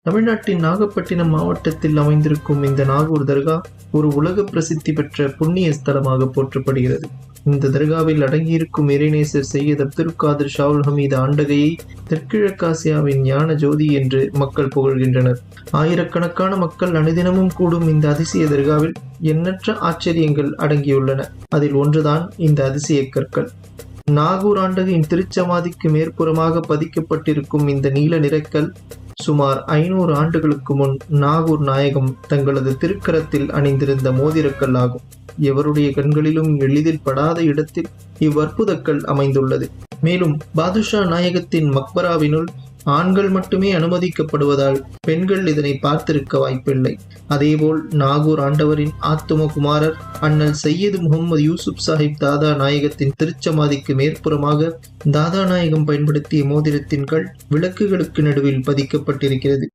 தமிழ்நாட்டின் நாகப்பட்டினம் மாவட்டத்தில் அமைந்திருக்கும் இந்த நாகூர் தர்கா ஒரு உலக பிரசித்தி பெற்ற புண்ணிய ஸ்தலமாக போற்றப்படுகிறது. இந்த தர்காவில் அடங்கியிருக்கும் இறைநேசர் சையத் அப்துல் காதிர் ஷாவுல் ஹமீது ஆண்டகையை தெற்கிழக்காசியாவின் ஞான ஜோதி என்று மக்கள் புகழ்கின்றனர். ஆயிரக்கணக்கான மக்கள் அனுதினமும் கூடும் இந்த அதிசய தர்காவில் எண்ணற்ற ஆச்சரியங்கள் அடங்கியுள்ளன. அதில் ஒன்றுதான் இந்த அதிசய கற்கள். நாகூர் ஆண்டகையின் திருச்சமாதிக்கு மேற்புறமாக பதிக்கப்பட்டிருக்கும் இந்த நீல நிறக்கல் சுமார் 500 ஆண்டுகளுக்கு முன் நாகூர் நாயகம் தங்களது திருக்கரத்தில் அணிந்திருந்த மோதிரக்கல் ஆகும். எவருடைய கண்களிலும் எளிதில் படாத இடத்தில் இவ்வற்புதக்கல் அமைந்துள்ளது. மேலும் பாதுஷா நாயகத்தின் மக்பராவினுள் ஆண்கள் மட்டுமே அனுமதிக்கப்படுவதால் பெண்கள் இதனை பார்த்திருக்க வாய்ப்பில்லை. அதேபோல் நாகூர் ஆண்டவரின் ஆத்தும குமாரர் அண்ணல் சையது முகமது யூசுப் சாஹிப் தாதா நாயகத்தின் திருச்சமாதிக்கு மேற்புறமாக தாதா நாயகம் பயன்படுத்திய மோதிரத்தின் கல் விளக்குகளுக்கு நடுவில் பதிக்கப்பட்டிருக்கிறது.